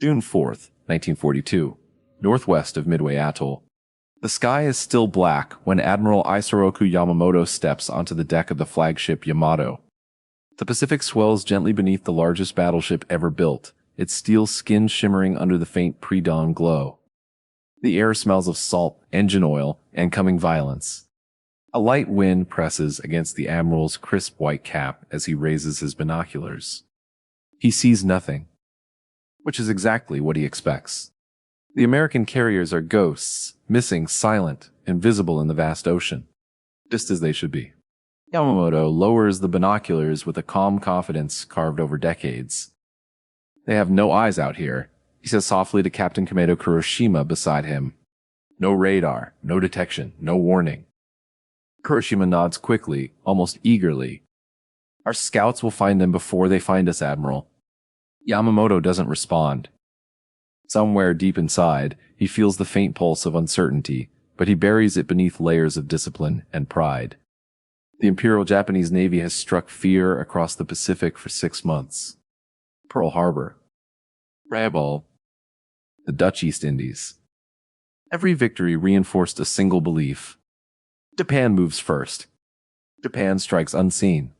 June 4th, 1942, northwest of Midway Atoll. The sky is still black when Admiral Isoroku Yamamoto steps onto the deck of the flagship Yamato. The Pacific swells gently beneath the largest battleship ever built, its steel skin shimmering under the faint pre-dawn glow. The air smells of salt, engine oil, and coming violence. A light wind presses against the Admiral's crisp white cap as he raises his binoculars. He sees nothing, which is exactly what he expects. The American carriers are ghosts, missing, silent, invisible in the vast ocean, just as they should be. Yamamoto lowers the binoculars with a calm confidence carved over decades. They have no eyes out here, he says softly to Captain Kometo Kuroshima beside him. No radar, no detection, no warning. Kuroshima nods quickly, almost eagerly. Our scouts will find them before they find us, Admiral. Yamamoto doesn't respond. Somewhere deep inside, he feels the faint pulse of uncertainty, but he buries it beneath layers of discipline and pride. The Imperial Japanese Navy has struck fear across the Pacific for 6 months. Pearl Harbor, Rabaul, the Dutch East Indies. Every victory reinforced a single belief. Japan moves first. Japan strikes unseen.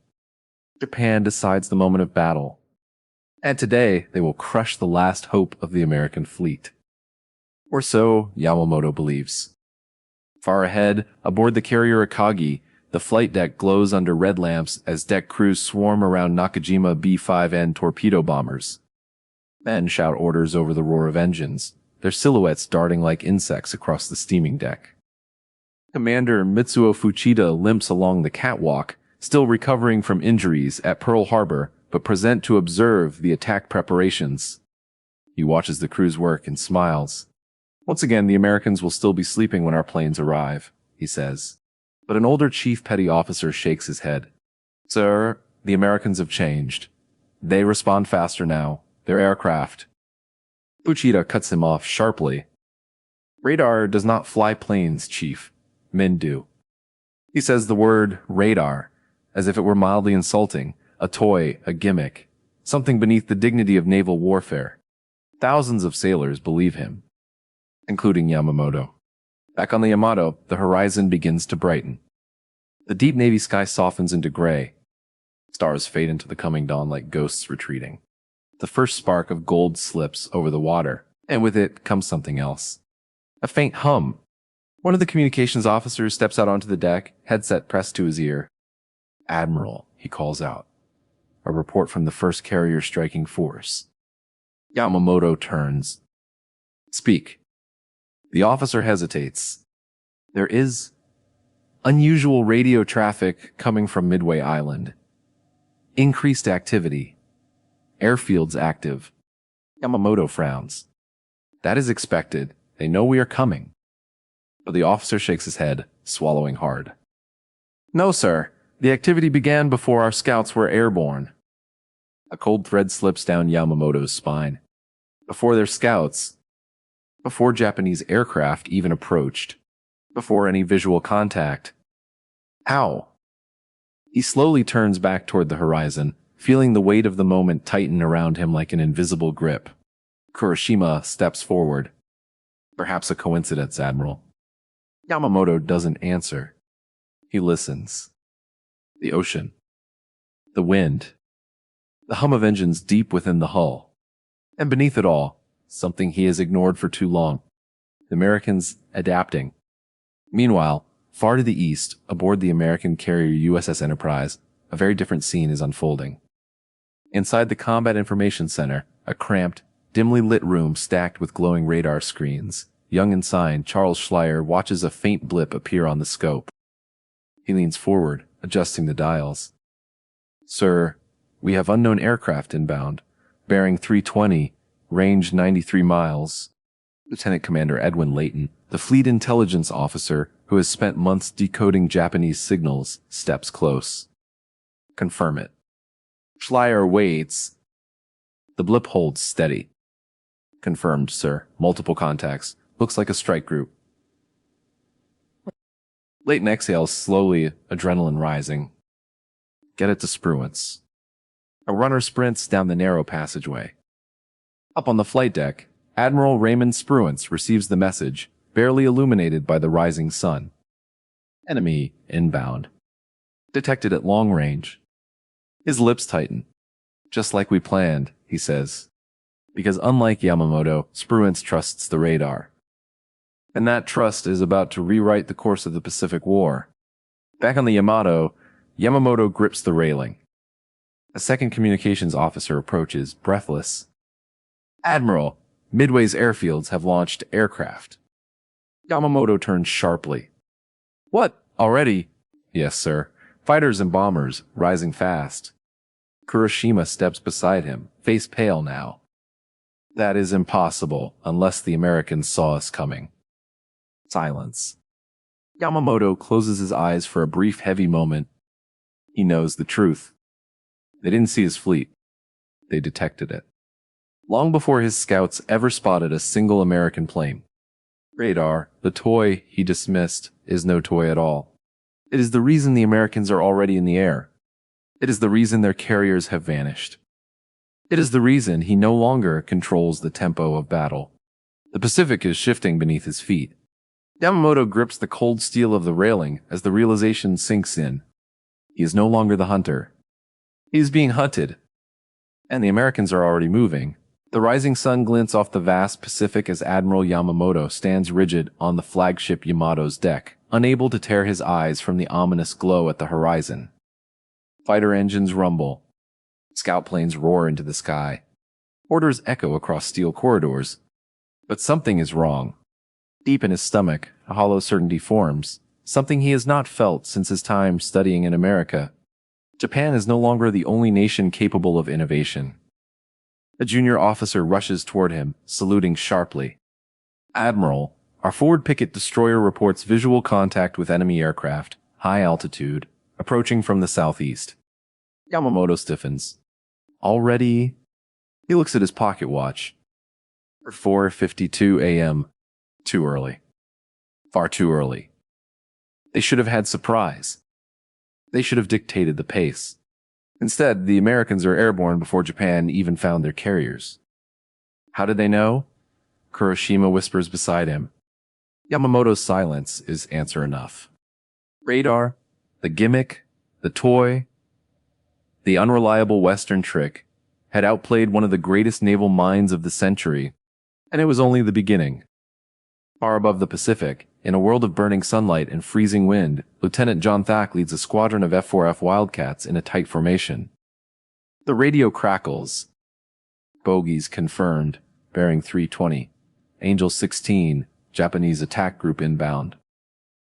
Japan decides the moment of battle. And today, they will crush the last hope of the American fleet. Or so Yamamoto believes. Far ahead, aboard the carrier Akagi, the flight deck glows under red lamps as deck crews swarm around Nakajima B-5N torpedo bombers. Men shout orders over the roar of engines, their silhouettes darting like insects across the steaming deck. Commander Mitsuo Fuchida limps along the catwalk, still recovering from injuries at Pearl Harbor, but present to observe the attack preparations. He watches the crew's work and smiles. Once again, the Americans will still be sleeping when our planes arrive, he says. But an older chief petty officer shakes his head. Sir, the Americans have changed. They respond faster now. Their aircraft. Fuchida cuts him off sharply. Radar does not fly planes, Chief. Men do. He says the word radar, as if it were mildly insulting. A toy, a gimmick, something beneath the dignity of naval warfare. Thousands of sailors believe him, including Yamamoto. Back on the Yamato, the horizon begins to brighten. The deep navy sky softens into gray. Stars fade into the coming dawn like ghosts retreating. The first spark of gold slips over the water, and with it comes something else. A faint hum. One of the communications officers steps out onto the deck, headset pressed to his ear. Admiral, he calls out. A report from the first carrier striking force. Yamamoto turns. Speak. The officer hesitates. There is unusual radio traffic coming from Midway Island. Increased activity. Airfields active. Yamamoto frowns. That is expected. They know we are coming. But the officer shakes his head, swallowing hard. No, sir. The activity began before our scouts were airborne. A cold thread slips down Yamamoto's spine. Before their scouts. Before Japanese aircraft even approached. Before any visual contact. How? He slowly turns back toward the horizon, feeling the weight of the moment tighten around him like an invisible grip. Kuroshima steps forward. Perhaps a coincidence, Admiral. Yamamoto doesn't answer. He listens. The ocean. The wind. The hum of engines deep within the hull. And beneath it all, something he has ignored for too long. The Americans adapting. Meanwhile, far to the east, aboard the American carrier USS Enterprise, a very different scene is unfolding. Inside the Combat Information Center, a cramped, dimly lit room stacked with glowing radar screens, young ensign Charles Schleier watches a faint blip appear on the scope. He leans forward, adjusting the dials. Sir, we have unknown aircraft inbound, bearing 320, range 93 miles. Lieutenant Commander Edwin Layton, the fleet intelligence officer who has spent months decoding Japanese signals, steps close. Confirm it. Schleier waits. The blip holds steady. Confirmed, sir. Multiple contacts. Looks like a strike group. Layton exhales slowly, adrenaline rising. Get it to Spruance. A runner sprints down the narrow passageway. Up on the flight deck, Admiral Raymond Spruance receives the message, barely illuminated by the rising sun. Enemy inbound. Detected at long range. His lips tighten. Just like we planned, he says. Because unlike Yamamoto, Spruance trusts the radar. And that trust is about to rewrite the course of the Pacific War. Back on the Yamato, Yamamoto grips the railing. A second communications officer approaches, breathless. Admiral, Midway's airfields have launched aircraft. Yamamoto turns sharply. What? Already? Yes, sir. Fighters and bombers, rising fast. Kuroshima steps beside him, face pale now. That is impossible, unless the Americans saw us coming. Silence. Yamamoto closes his eyes for a brief, heavy moment. He knows the truth. They didn't see his fleet. They detected it. Long before his scouts ever spotted a single American plane. Radar, the toy he dismissed, is no toy at all. It is the reason the Americans are already in the air. It is the reason their carriers have vanished. It is the reason he no longer controls the tempo of battle. The Pacific is shifting beneath his feet. Yamamoto grips the cold steel of the railing as the realization sinks in. He is no longer the hunter. He is being hunted. And the Americans are already moving. The rising sun glints off the vast Pacific as Admiral Yamamoto stands rigid on the flagship Yamato's deck, unable to tear his eyes from the ominous glow at the horizon. Fighter engines rumble. Scout planes roar into the sky. Orders echo across steel corridors. But something is wrong. Deep in his stomach, a hollow certainty forms, something he has not felt since his time studying in America. Japan is no longer the only nation capable of innovation. A junior officer rushes toward him, saluting sharply. Admiral, our forward picket destroyer reports visual contact with enemy aircraft, high altitude, approaching from the southeast. Yamamoto stiffens. Already? He looks at his pocket watch. 4:52 a.m. Too early. Far too early. They should have had surprise. They should have dictated the pace. Instead, the Americans are airborne before Japan even found their carriers. How did they know? Kuroshima whispers beside him. Yamamoto's silence is answer enough. Radar, the gimmick, the toy, the unreliable Western trick had outplayed one of the greatest naval minds of the century, and it was only the beginning. Far above the Pacific, in a world of burning sunlight and freezing wind, Lieutenant John Thack leads a squadron of F-4F Wildcats in a tight formation. The radio crackles. Bogies confirmed, bearing 320. Angel 16, Japanese attack group inbound.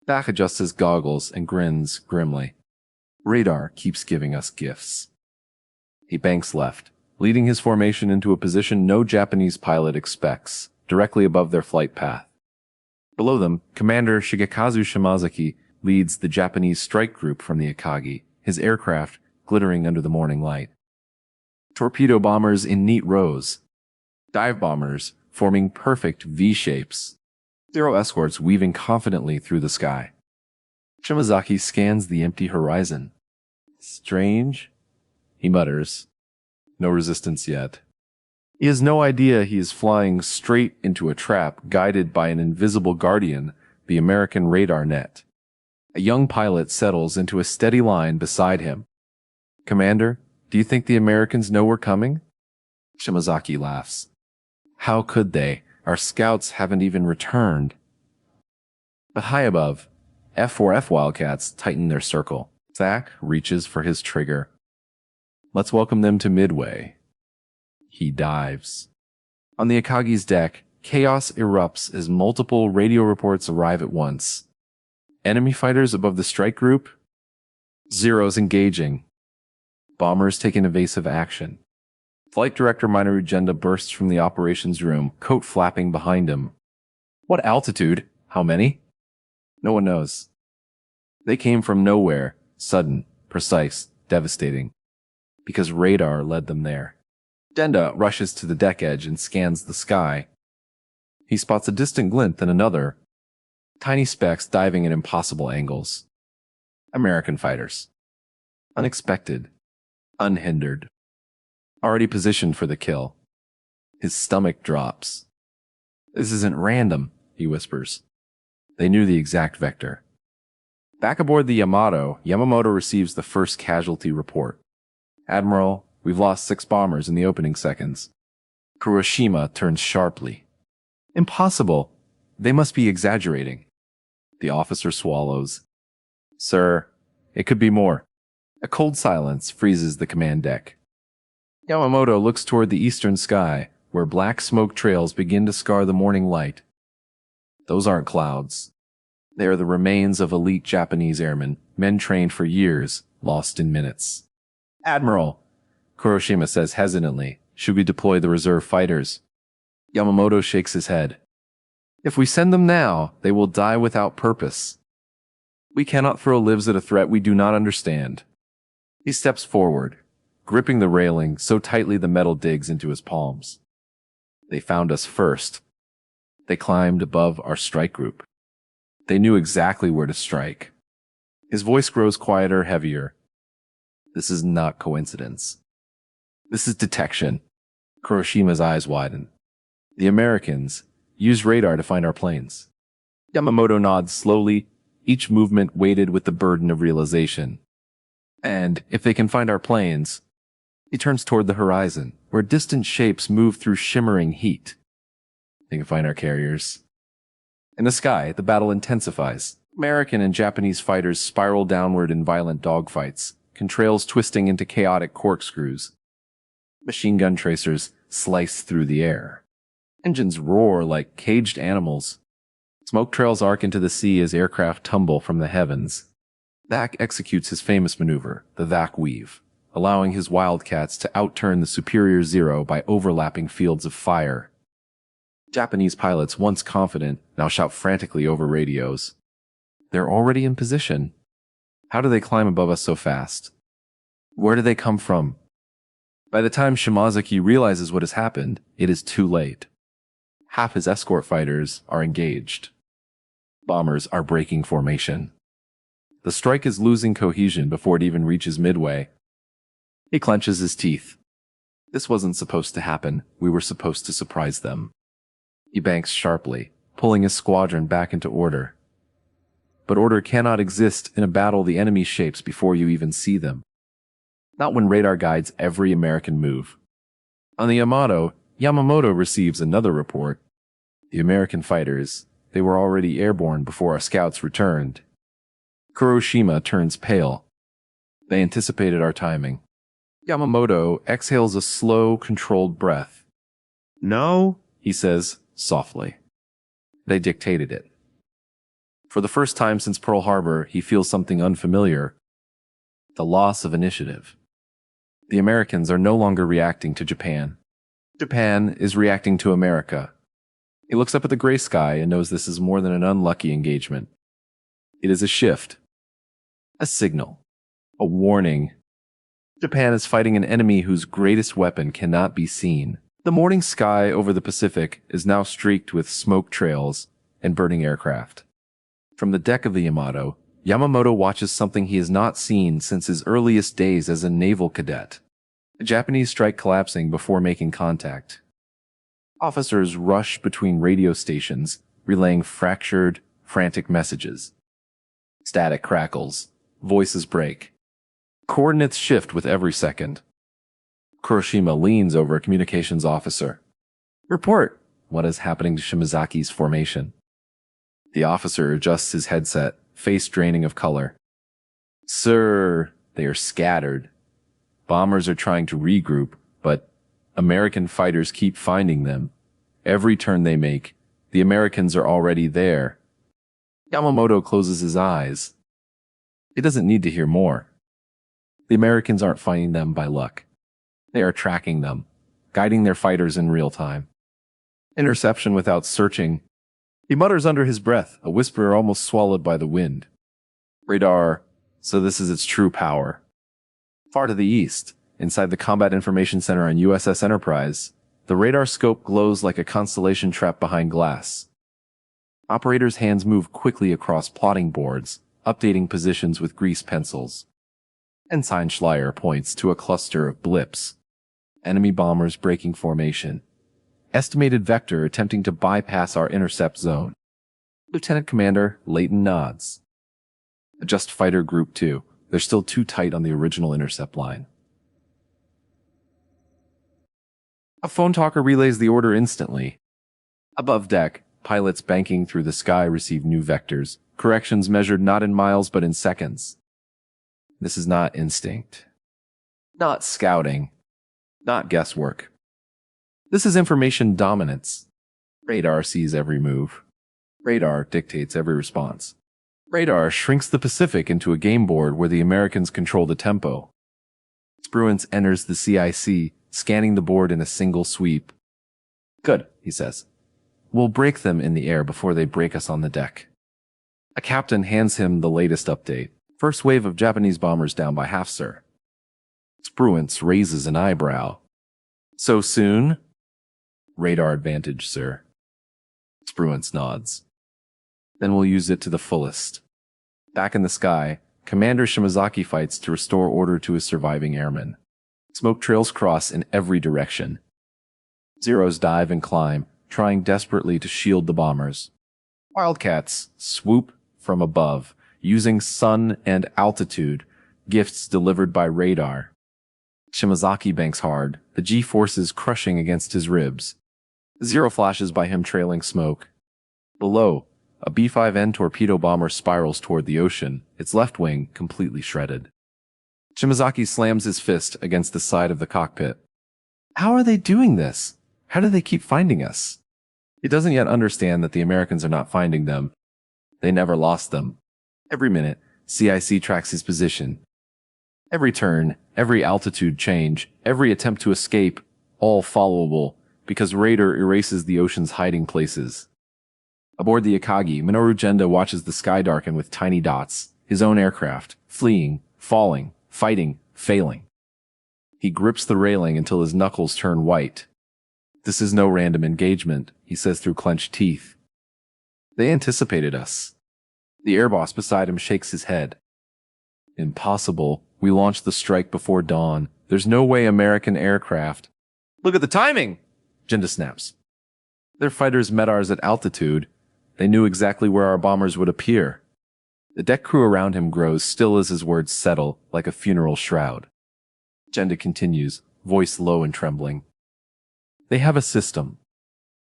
Thack adjusts his goggles and grins grimly. Radar keeps giving us gifts. He banks left, leading his formation into a position no Japanese pilot expects, directly above their flight path. Below them, Commander Shigekazu Shimazaki leads the Japanese strike group from the Akagi, his aircraft glittering under the morning light. Torpedo bombers in neat rows. Dive bombers forming perfect V-shapes. Zero escorts weaving confidently through the sky. Shimazaki scans the empty horizon. Strange, he mutters. No resistance yet. He has no idea he is flying straight into a trap guided by an invisible guardian, the American radar net. A young pilot settles into a steady line beside him. Commander, do you think the Americans know we're coming? Shimazaki laughs. How could they? Our scouts haven't even returned. But high above, F-4F Wildcats tighten their circle. Thack reaches for his trigger. Let's welcome them to Midway. He dives. On the Akagi's deck, chaos erupts as multiple radio reports arrive at once. Enemy fighters above the strike group? Zeros engaging. Bombers taking evasive action. Flight Director Minoru Genda bursts from the operations room, coat flapping behind him. What altitude? How many? No one knows. They came from nowhere, sudden, precise, devastating. Because radar led them there. Genda rushes to the deck edge and scans the sky. He spots a distant glint, then another. Tiny specks diving at impossible angles. American fighters. Unexpected. Unhindered. Already positioned for the kill. His stomach drops. This isn't random, he whispers. They knew the exact vector. Back aboard the Yamato, Yamamoto receives the first casualty report. Admiral, we've lost 6 bombers in the opening seconds. Kuroshima turns sharply. Impossible. They must be exaggerating. The officer swallows. Sir, it could be more. A cold silence freezes the command deck. Yamamoto looks toward the eastern sky, where black smoke trails begin to scar the morning light. Those aren't clouds. They are the remains of elite Japanese airmen, men trained for years, lost in minutes. Admiral, Kuroshima says hesitantly, should we deploy the reserve fighters? Yamamoto shakes his head. If we send them now, they will die without purpose. We cannot throw lives at a threat we do not understand. He steps forward, gripping the railing so tightly the metal digs into his palms. They found us first. They climbed above our strike group. They knew exactly where to strike. His voice grows quieter, heavier. This is not coincidence. This is detection. Kuroshima's eyes widen. The Americans use radar to find our planes. Yamamoto nods slowly, each movement weighted with the burden of realization. And if they can find our planes, he turns toward the horizon, where distant shapes move through shimmering heat. They can find our carriers. In the sky, the battle intensifies. American and Japanese fighters spiral downward in violent dogfights, contrails twisting into chaotic corkscrews. Machine gun tracers slice through the air. Engines roar like caged animals. Smoke trails arc into the sea as aircraft tumble from the heavens. Vac executes his famous maneuver, the Vac Weave, allowing his Wildcats to outturn the Superior Zero by overlapping fields of fire. Japanese pilots, once confident, now shout frantically over radios. They're already in position. How do they climb above us so fast? Where do they come from? By the time Shimazaki realizes what has happened, it is too late. Half his escort fighters are engaged. Bombers are breaking formation. The strike is losing cohesion before it even reaches Midway. He clenches his teeth. This wasn't supposed to happen. We were supposed to surprise them. He banks sharply, pulling his squadron back into order. But order cannot exist in a battle the enemy shapes before you even see them. Not when radar guides every American move. On the Yamato, Yamamoto receives another report. The American fighters, they were already airborne before our scouts returned. Kuroshima turns pale. They anticipated our timing. Yamamoto exhales a slow, controlled breath. No, He says, softly. They dictated it. For the first time since Pearl Harbor, he feels something unfamiliar. The loss of initiative. The Americans are no longer reacting to Japan. Japan is reacting to America. He looks up at the gray sky and knows this is more than an unlucky engagement. It is a shift. A signal. A warning. Japan is fighting an enemy whose greatest weapon cannot be seen. The morning sky over the Pacific is now streaked with smoke trails and burning aircraft. From the deck of the Yamato, Yamamoto watches something he has not seen since his earliest days as a naval cadet. A Japanese strike collapsing before making contact. Officers rush between radio stations, relaying fractured, frantic messages. Static crackles. Voices break. Coordinates shift with every second. Kuroshima leans over a communications officer. Report. What is happening to Shimazaki's formation? The officer adjusts his headset, face draining of color. Sir, they are scattered. Bombers are trying to regroup, but American fighters keep finding them. Every turn they make, the Americans are already there. Yamamoto closes his eyes. He doesn't need to hear more. The Americans aren't finding them by luck. They are tracking them, guiding their fighters in real time. Interception without searching. He mutters under his breath, a whisper almost swallowed by the wind. Radar, so this is its true power. Far to the east, inside the Combat Information Center on USS Enterprise, the radar scope glows like a constellation trapped behind glass. Operators' hands move quickly across plotting boards, updating positions with grease pencils. Ensign Schleier points to a cluster of blips. Enemy bombers breaking formation. Estimated vector attempting to bypass our intercept zone. Lieutenant Commander Leighton nods. Adjust Fighter Group 2. They're still too tight on the original intercept line. A phone talker relays the order instantly. Above deck, pilots banking through the sky receive new vectors. Corrections measured not in miles but in seconds. This is not instinct. Not scouting. Not guesswork. This is information dominance. Radar sees every move. Radar dictates every response. Radar shrinks the Pacific into a game board where the Americans control the tempo. Spruance enters the CIC, scanning the board in a single sweep. Good, he says. We'll break them in the air before they break us on the deck. A captain hands him the latest update. First wave of Japanese bombers down by half, sir. Spruance raises an eyebrow. So soon? Radar advantage, sir. Spruance nods. Then we'll use it to the fullest. Back in the sky, Commander Shimazaki fights to restore order to his surviving airmen. Smoke trails cross in every direction. Zeros dive and climb, trying desperately to shield the bombers. Wildcats swoop from above, using sun and altitude, gifts delivered by radar. Shimazaki banks hard, the G-forces crushing against his ribs. Zero flashes by him trailing smoke. Below, a B-5N torpedo bomber spirals toward the ocean, its left wing completely shredded. Shimazaki slams his fist against the side of the cockpit. How are they doing this? How do they keep finding us? He doesn't yet understand that the Americans are not finding them. They never lost them. Every minute, CIC tracks his position. Every turn, every altitude change, every attempt to escape, all followable, because radar erases the ocean's hiding places. Aboard the Akagi, Minoru Genda watches the sky darken with tiny dots, his own aircraft, fleeing, falling, fighting, failing. He grips the railing until his knuckles turn white. This is no random engagement, he says through clenched teeth. They anticipated us. The air boss beside him shakes his head. Impossible. We launched the strike before dawn. There's no way American aircraft... Look at the timing! Genda snaps. Their fighters met ours at altitude. They knew exactly where our bombers would appear. The deck crew around him grows still as his words settle, like a funeral shroud. Genda continues, voice low and trembling. They have a system.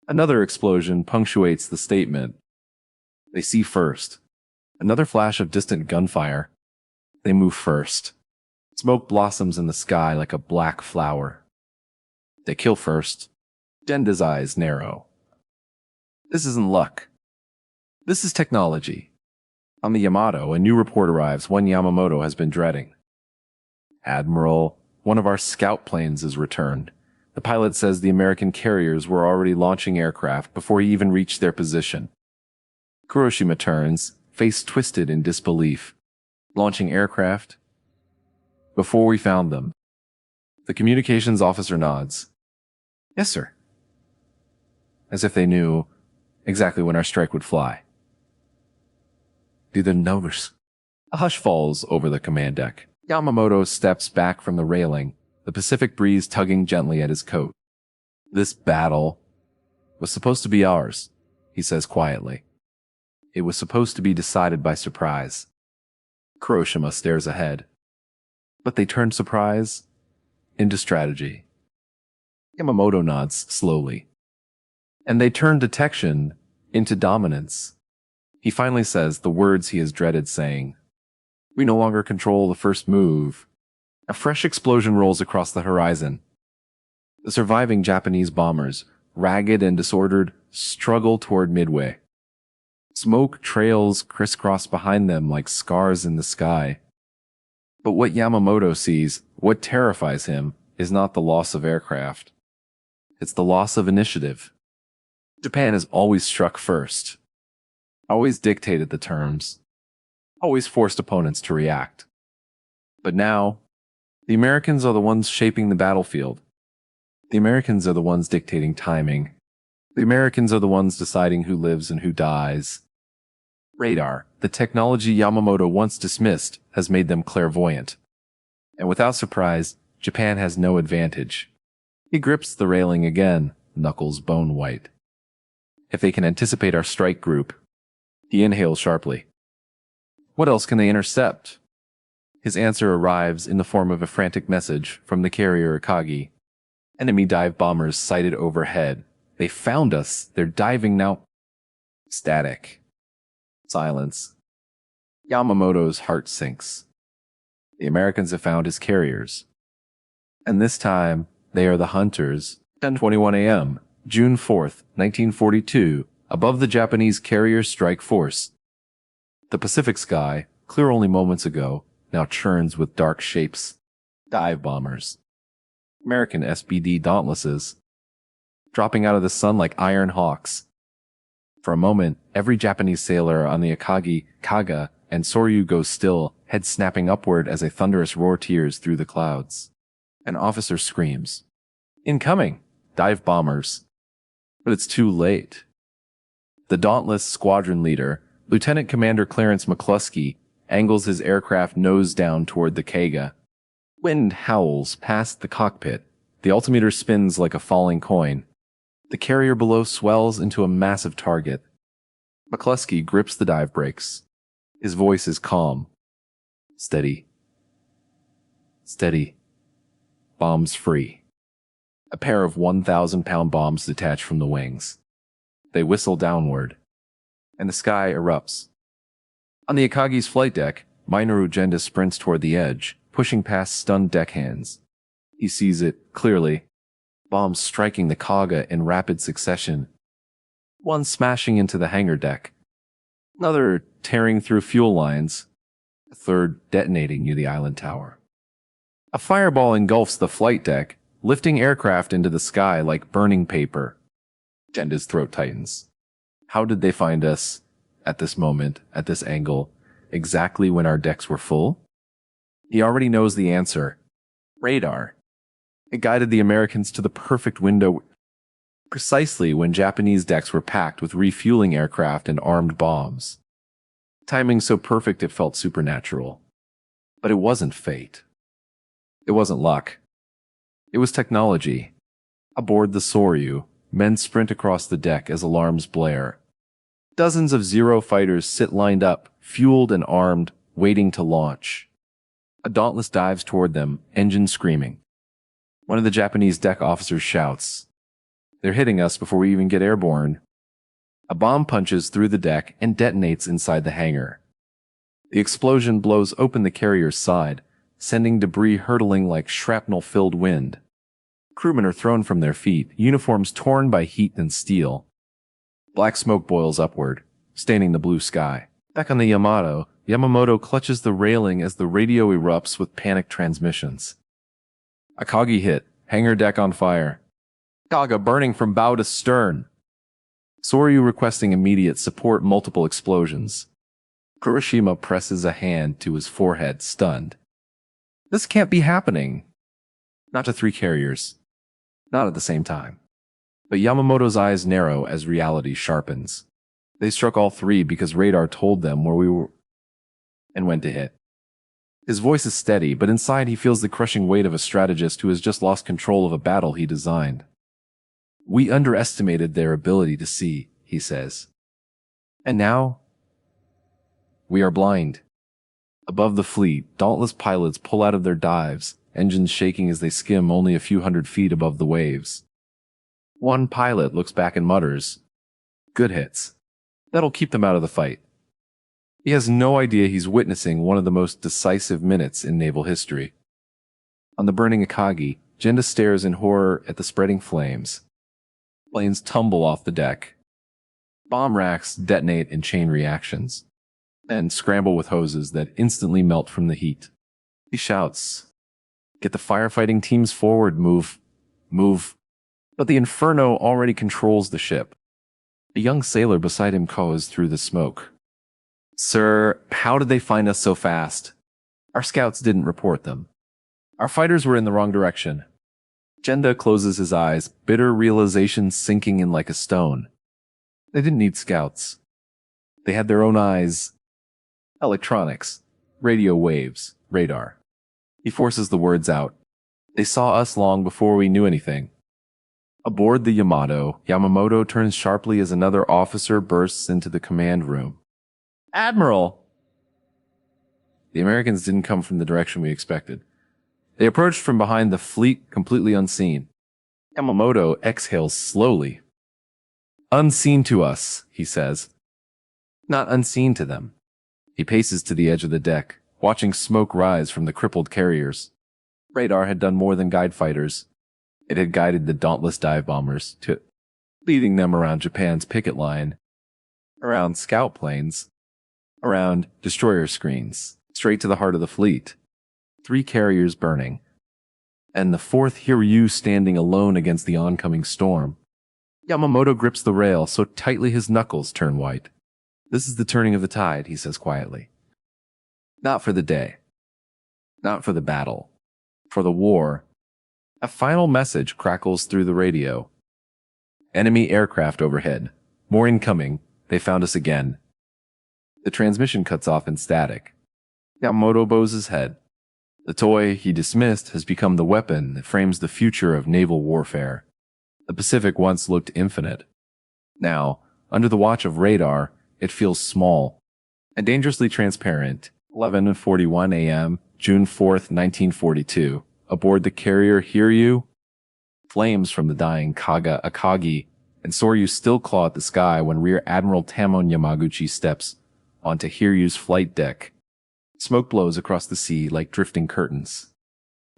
Another explosion punctuates the statement. They see first. Another flash of distant gunfire. They move first. Smoke blossoms in the sky like a black flower. They kill first. Genda's eyes narrow. This isn't luck. This is technology. On the Yamato, a new report arrives, one Yamamoto has been dreading. Admiral, one of our scout planes is returned. The pilot says the American carriers were already launching aircraft before he even reached their position. Kuroshima turns, face twisted in disbelief. Launching aircraft? Before we found them. The communications officer nods. Yes, sir. As if they knew exactly when our strike would fly. Do the numbers. A hush falls over the command deck. Yamamoto steps back from the railing, the Pacific breeze tugging gently at his coat. This battle was supposed to be ours, he says quietly. It was supposed to be decided by surprise. Kuroshima stares ahead. But they turned surprise into strategy. Yamamoto nods slowly. And they turned detection into dominance. He finally says the words he has dreaded saying. We no longer control the first move. A fresh explosion rolls across the horizon. The surviving Japanese bombers, ragged and disordered, struggle toward Midway. Smoke trails crisscross behind them like scars in the sky. But what Yamamoto sees, what terrifies him, is not the loss of aircraft. It's the loss of initiative. Japan has always struck first. Always dictated the terms. Always forced opponents to react. But now, the Americans are the ones shaping the battlefield. The Americans are the ones dictating timing. The Americans are the ones deciding who lives and who dies. Radar, the technology Yamamoto once dismissed, has made them clairvoyant. And without surprise, Japan has no advantage. He grips the railing again, knuckles bone white. If they can anticipate our strike group. He inhales sharply. What else can they intercept? His answer arrives in the form of a frantic message from the carrier Akagi. Enemy dive bombers sighted overhead. They found us. They're diving now. Static. Silence. Yamamoto's heart sinks. The Americans have found his carriers. And this time, they are the hunters. 10:21 a.m., June 4th, 1942, above the Japanese carrier strike force. The Pacific sky, clear only moments ago, now churns with dark shapes. Dive bombers. American SBD Dauntlesses. Dropping out of the sun like iron hawks. For a moment, every Japanese sailor on the Akagi, Kaga, and Soryu goes still, head snapping upward as a thunderous roar tears through the clouds. An officer screams. Incoming! Dive bombers. But it's too late. The Dauntless squadron leader, Lieutenant Commander Clarence McCluskey, angles his aircraft nose down toward the Kaga. Wind howls past the cockpit. The altimeter spins like a falling coin. The carrier below swells into a massive target. McCluskey grips the dive brakes. His voice is calm. Steady. Steady. Bombs free. A pair of 1,000-pound bombs detach from the wings. They whistle downward, and the sky erupts. On the Akagi's flight deck, Minoru Genda sprints toward the edge, pushing past stunned deckhands. He sees it clearly. Bombs striking the Kaga in rapid succession. One smashing into the hangar deck. Another tearing through fuel lines. A third detonating near the island tower. A fireball engulfs the flight deck, lifting aircraft into the sky like burning paper. Genda's throat tightens. How did they find us, at this moment, at this angle, exactly when our decks were full? He already knows the answer. Radar. It guided the Americans to the perfect window, precisely when Japanese decks were packed with refueling aircraft and armed bombs. Timing so perfect it felt supernatural. But it wasn't fate. It wasn't luck. It was technology. Aboard the Soryu, men sprint across the deck as alarms blare. Dozens of Zero fighters sit lined up, fueled and armed, waiting to launch. A Dauntless dives toward them, engine screaming. One of the Japanese deck officers shouts, "They're hitting us before we even get airborne." A bomb punches through the deck and detonates inside the hangar. The explosion blows open the carrier's side, sending debris hurtling like shrapnel-filled wind. Crewmen are thrown from their feet, uniforms torn by heat and steel. Black smoke boils upward, staining the blue sky. Back on the Yamato, Yamamoto clutches the railing as the radio erupts with panicked transmissions. Akagi hit, hangar deck on fire. Kaga burning from bow to stern. Soryu requesting immediate support, multiple explosions. Kurashima presses a hand to his forehead, stunned. This can't be happening. Not to three carriers. Not at the same time. But Yamamoto's eyes narrow as reality sharpens. They struck all three because radar told them where we were and when to hit. His voice is steady, but inside he feels the crushing weight of a strategist who has just lost control of a battle he designed. We underestimated their ability to see, he says. And now, we are blind. Above the fleet, dauntless pilots pull out of their dives, engines shaking as they skim only a few hundred feet above the waves. One pilot looks back and mutters, "Good hits. That'll keep them out of the fight." He has no idea he's witnessing one of the most decisive minutes in naval history. On the burning Akagi, Genda stares in horror at the spreading flames. Planes tumble off the deck. Bomb racks detonate in chain reactions, and scramble with hoses that instantly melt from the heat. He shouts, "Get the firefighting teams forward, move, move." But the inferno already controls the ship. A young sailor beside him caws through the smoke. "Sir, how did they find us so fast? Our scouts didn't report them. Our fighters were in the wrong direction." Genda closes his eyes, bitter realization sinking in like a stone. They didn't need scouts. They had their own eyes. Electronics, radio waves, radar. He forces the words out. They saw us long before we knew anything. Aboard the Yamato, Yamamoto turns sharply as another officer bursts into the command room. Admiral! The Americans didn't come from the direction we expected. They approached from behind the fleet completely unseen. Yamamoto exhales slowly. Unseen to us, he says. Not unseen to them. He paces to the edge of the deck, watching smoke rise from the crippled carriers. Radar had done more than guide fighters. It had guided the dauntless dive bombers, leading them around Japan's picket line, around scout planes, around destroyer screens, straight to the heart of the fleet. 3 carriers burning, and the 4th Hiru standing alone against the oncoming storm. Yamamoto grips the rail so tightly his knuckles turn white. This is the turning of the tide, he says quietly. Not for the day. Not for the battle. For the war. A final message crackles through the radio. Enemy aircraft overhead. More incoming. They found us again. The transmission cuts off in static. Yamamoto bows his head. The toy he dismissed has become the weapon that frames the future of naval warfare. The Pacific once looked infinite. Now, under the watch of radar, it feels small and dangerously transparent. 11:41 a.m., June 4th, 1942. Aboard the carrier Hiru, flames from the dying Kaga Akagi and Soryu still claw at the sky when Rear Admiral Tamon Yamaguchi steps onto Hiryu's flight deck. Smoke blows across the sea like drifting curtains.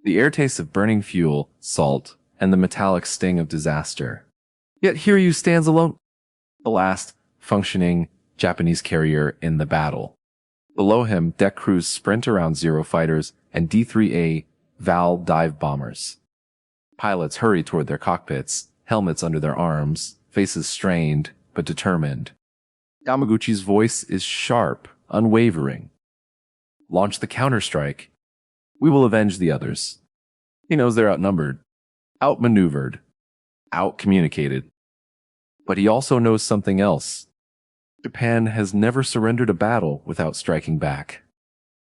The air tastes of burning fuel, salt, and the metallic sting of disaster. Yet Hiru stands alone, the last functioning Japanese carrier in the battle. Below him, deck crews sprint around Zero fighters and D-3A Val dive bombers. Pilots hurry toward their cockpits, helmets under their arms, faces strained but determined. Yamaguchi's voice is sharp, unwavering. Launch the counterstrike. We will avenge the others. He knows they're outnumbered, outmaneuvered, outcommunicated. But he also knows something else. Japan has never surrendered a battle without striking back.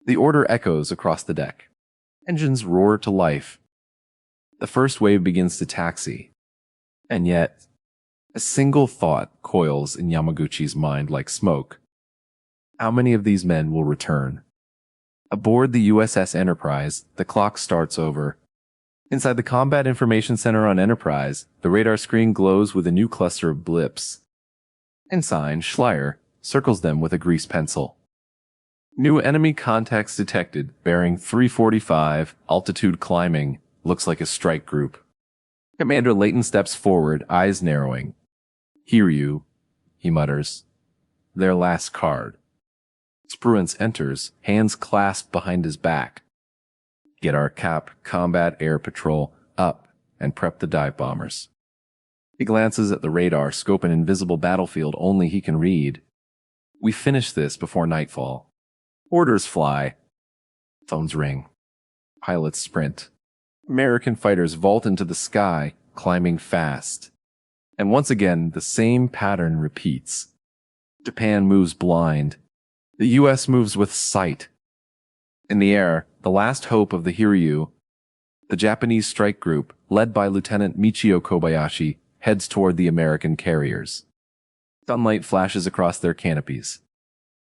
The order echoes across the deck. Engines roar to life. The first wave begins to taxi. And yet, a single thought coils in Yamaguchi's mind like smoke. How many of these men will return? Aboard the USS Enterprise, the clock starts over. Inside the Combat Information Center on Enterprise, the radar screen glows with a new cluster of blips. Ensign Schleier circles them with a grease pencil. New enemy contacts detected, bearing 345, altitude climbing, looks like a strike group. Commander Layton steps forward, eyes narrowing. Hiru, he mutters. Their last card. Spruance enters, hands clasped behind his back. Get our CAP, Combat Air Patrol, up and prep the dive bombers. He glances at the radar, scope an invisible battlefield only he can read. We finish this before nightfall. Orders fly. Phones ring. Pilots sprint. American fighters vault into the sky, climbing fast. And once again, the same pattern repeats. Japan moves blind. The U.S. moves with sight. In the air, the last hope of the Hiru, the Japanese strike group, led by Lieutenant Michio Kobayashi, heads toward the American carriers. Sunlight flashes across their canopies.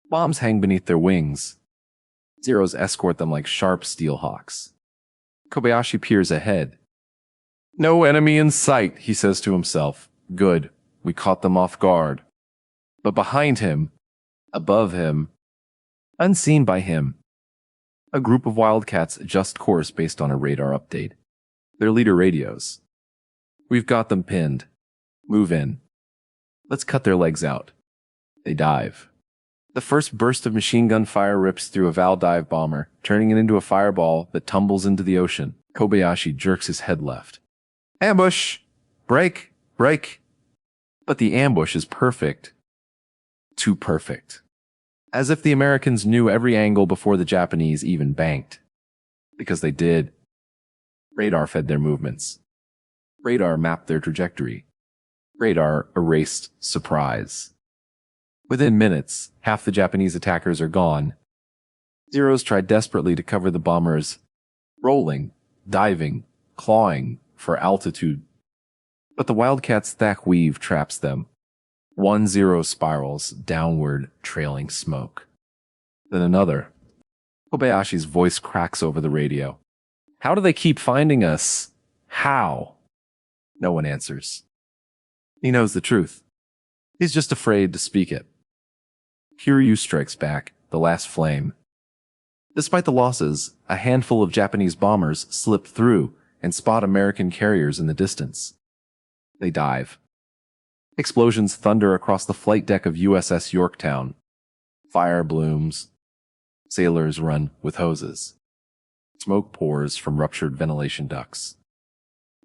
Bombs hang beneath their wings. Zeros escort them like sharp steel hawks. Kobayashi peers ahead. No enemy in sight, he says to himself. Good, we caught them off guard. But behind him, above him, unseen by him, a group of wildcats adjust course based on a radar update. Their leader radios. We've got them pinned. Move in. Let's cut their legs out. They dive. The first burst of machine gun fire rips through a Val dive bomber, turning it into a fireball that tumbles into the ocean. Kobayashi jerks his head left. Ambush! Break! Break! But the ambush is perfect. Too perfect. As if the Americans knew every angle before the Japanese even banked. Because they did. Radar fed their movements. Radar mapped their trajectory. Radar erased surprise. Within minutes, half the Japanese attackers are gone. Zeros try desperately to cover the bombers, rolling, diving, clawing for altitude. But the Wildcat's Thack weave traps them. 1-0 spirals downward, trailing smoke. Then another. Kobayashi's voice cracks over the radio. How do they keep finding us? How? No one answers. He knows the truth. He's just afraid to speak it. Hiru strikes back, the last flame. Despite the losses, a handful of Japanese bombers slip through and spot American carriers in the distance. They dive. Explosions thunder across the flight deck of USS Yorktown. Fire blooms. Sailors run with hoses. Smoke pours from ruptured ventilation ducts.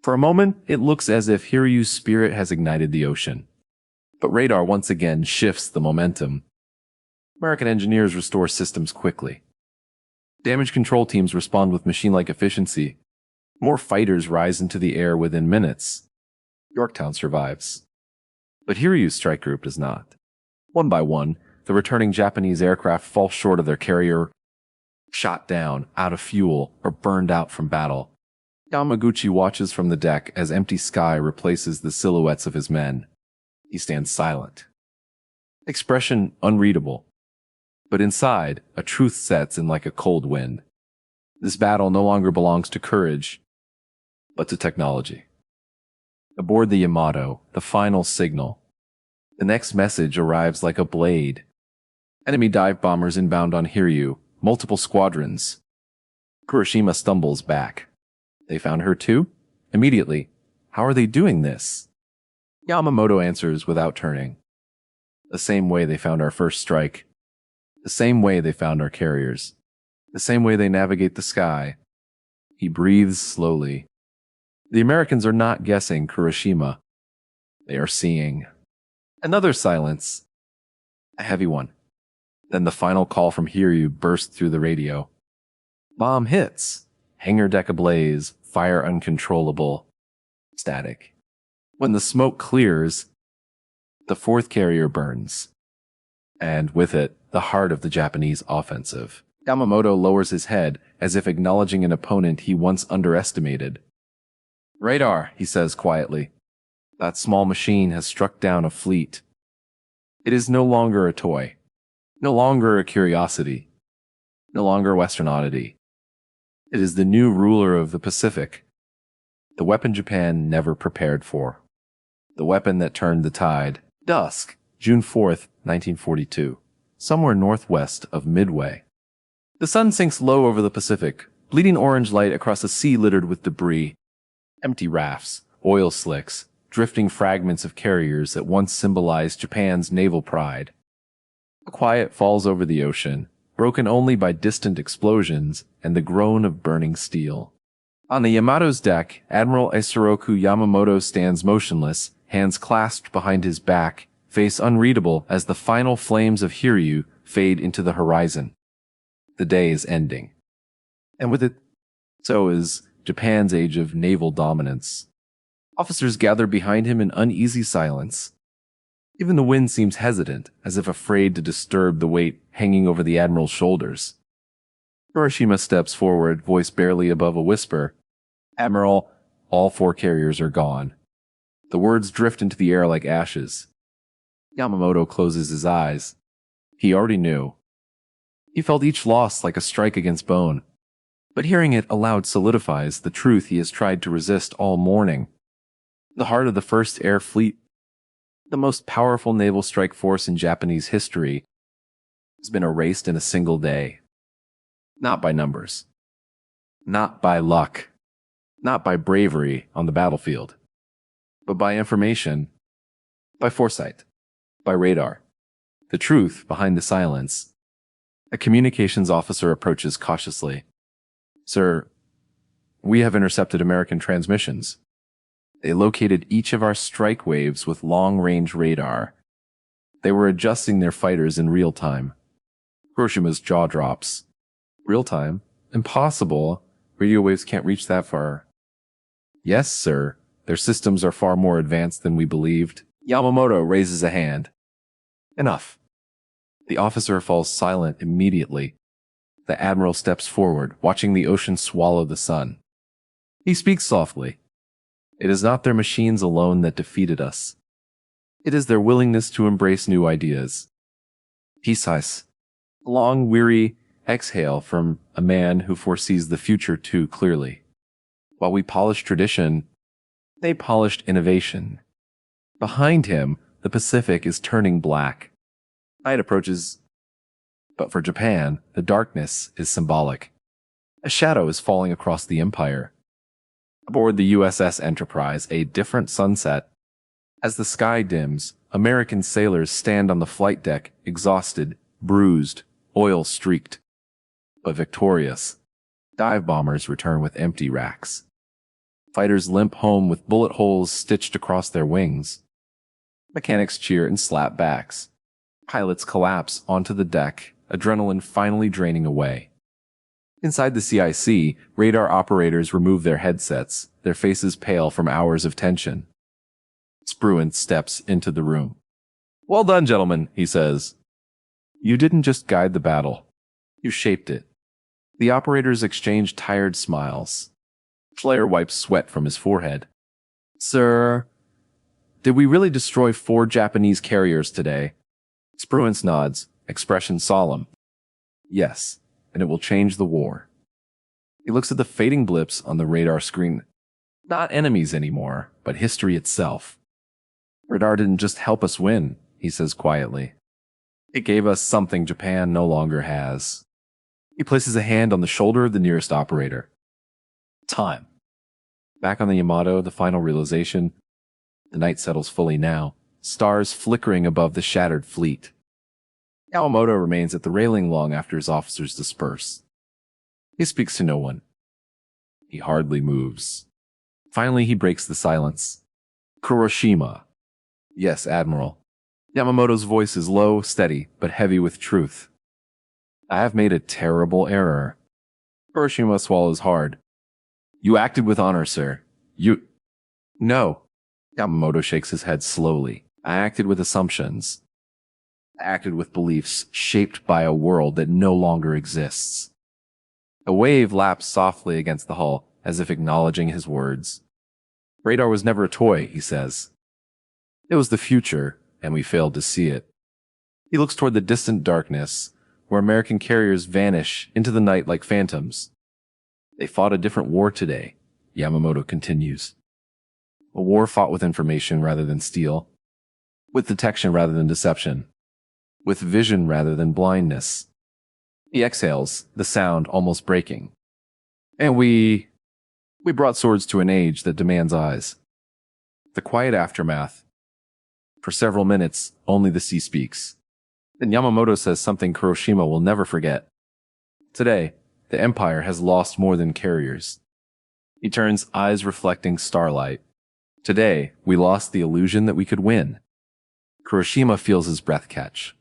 For a moment, it looks as if Hiryu's spirit has ignited the ocean. But radar once again shifts the momentum. American engineers restore systems quickly. Damage control teams respond with machine-like efficiency. More fighters rise into the air within minutes. Yorktown survives. But Hiryu's strike group does not. One by one, the returning Japanese aircraft fall short of their carrier, shot down, out of fuel, or burned out from battle. Yamaguchi watches from the deck as empty sky replaces the silhouettes of his men. He stands silent. Expression unreadable. But inside, a truth sets in like a cold wind. This battle no longer belongs to courage, but to technology. Aboard the Yamato, the final signal. The next message arrives like a blade. Enemy dive bombers inbound on Hiryu, multiple squadrons. Kuroshima stumbles back. They found her too? Immediately. How are they doing this? Yamamoto answers without turning. The same way they found our first strike. The same way they found our carriers. The same way they navigate the sky. He breathes slowly. The Americans are not guessing Kuroshima. They are seeing. Another silence. A heavy one. Then the final call from Hiryu bursts through the radio. Bomb hits. Hangar deck ablaze. Fire uncontrollable. Static. When the smoke clears, the fourth carrier burns. And with it, the heart of the Japanese offensive. Yamamoto lowers his head as if acknowledging an opponent he once underestimated. Radar, he says quietly. That small machine has struck down a fleet. It is no longer a toy. No longer a curiosity. No longer a Western oddity. It is the new ruler of the Pacific. The weapon Japan never prepared for. The weapon that turned the tide. Dusk, June 4th, 1942. Somewhere northwest of Midway. The sun sinks low over the Pacific, bleeding orange light across a sea littered with debris. Empty rafts, oil slicks, drifting fragments of carriers that once symbolized Japan's naval pride. A quiet falls over the ocean, broken only by distant explosions and the groan of burning steel. On the Yamato's deck, Admiral Isoroku Yamamoto stands motionless, hands clasped behind his back, face unreadable as the final flames of Hiryu fade into the horizon. The day is ending. And with it, so is Japan's age of naval dominance. Officers gather behind him in uneasy silence. Even the wind seems hesitant, as if afraid to disturb the weight hanging over the admiral's shoulders. Kuroshima steps forward, voice barely above a whisper. Admiral, all four carriers are gone. The words drift into the air like ashes. Yamamoto closes his eyes. He already knew. He felt each loss like a strike against bone. But hearing it aloud solidifies the truth he has tried to resist all morning. The heart of the First Air Fleet, the most powerful naval strike force in Japanese history, has been erased in a single day. Not by numbers. Not by luck. Not by bravery on the battlefield. But by information. By foresight. By radar. The truth behind the silence. A communications officer approaches cautiously. Sir, we have intercepted American transmissions. They located each of our strike waves with long-range radar. They were adjusting their fighters in real time. Kuroshima's jaw drops. Real time? Impossible. Radio waves can't reach that far. Yes, sir. Their systems are far more advanced than we believed. Yamamoto raises a hand. Enough. The officer falls silent immediately. The admiral steps forward, watching the ocean swallow the sun. He speaks softly. It is not their machines alone that defeated us. It is their willingness to embrace new ideas. He sighs, a long, weary exhale from a man who foresees the future too clearly. While we polished tradition, they polished innovation. Behind him, the Pacific is turning black. Night approaches, but for Japan, the darkness is symbolic. A shadow is falling across the empire. Aboard the USS Enterprise, a different sunset. As the sky dims, American sailors stand on the flight deck, exhausted, bruised, oil-streaked, but victorious. Dive bombers return with empty racks. Fighters limp home with bullet holes stitched across their wings. Mechanics cheer and slap backs. Pilots collapse onto the deck, adrenaline finally draining away. Inside the CIC, radar operators remove their headsets, their faces pale from hours of tension. Spruance steps into the room. "Well done, gentlemen," he says. "You didn't just guide the battle. You shaped it." The operators exchange tired smiles. Flair wipes sweat from his forehead. "Sir, did we really destroy 4 Japanese carriers today?" Spruance nods, expression solemn. "Yes, and it will change the war." He looks at the fading blips on the radar screen. Not enemies anymore, but history itself. "Radar didn't just help us win," he says quietly. "It gave us something Japan no longer has." He places a hand on the shoulder of the nearest operator. Time. Back on the Yamato, the final realization. The night settles fully now, stars flickering above the shattered fleet. Yamamoto remains at the railing long after his officers disperse. He speaks to no one. He hardly moves. Finally, he breaks the silence. "Kuroshima." "Yes, Admiral." Yamamoto's voice is low, steady, but heavy with truth. "I have made a terrible error." Kuroshima swallows hard. "You acted with honor, sir. You—" "No." Yamamoto shakes his head slowly. "I acted with assumptions. I acted with beliefs shaped by a world that no longer exists." A wave laps softly against the hull, as if acknowledging his words. "Radar was never a toy," he says. "It was the future, and we failed to see it." He looks toward the distant darkness, where American carriers vanish into the night like phantoms. "They fought a different war today," Yamamoto continues. "A war fought with information rather than steel, with detection rather than deception, with vision rather than blindness." He exhales, the sound almost breaking. "And we brought swords to an age that demands eyes." The quiet aftermath. For several minutes, only the sea speaks. Then Yamamoto says something Kuroshima will never forget. "Today, the Empire has lost more than carriers." He turns, eyes reflecting starlight. "Today, we lost the illusion that we could win." Kuroshima feels his breath catch.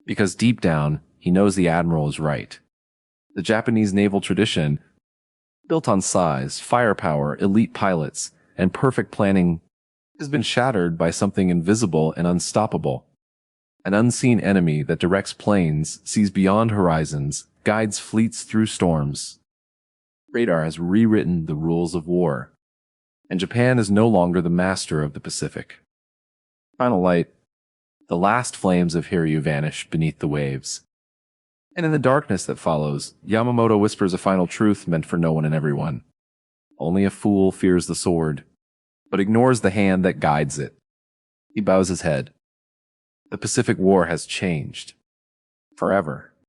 Because deep down, he knows the Admiral is right. The Japanese naval tradition, built on size, firepower, elite pilots, and perfect planning, has been shattered by something invisible and unstoppable. An unseen enemy that directs planes, sees beyond horizons, guides fleets through storms. Radar has rewritten the rules of war, and Japan is no longer the master of the Pacific. Final light. The last flames of Hiru vanish beneath the waves. And in the darkness that follows, Yamamoto whispers a final truth meant for no one and everyone. Only a fool fears the sword, but ignores the hand that guides it. He bows his head. The Pacific War has changed. Forever.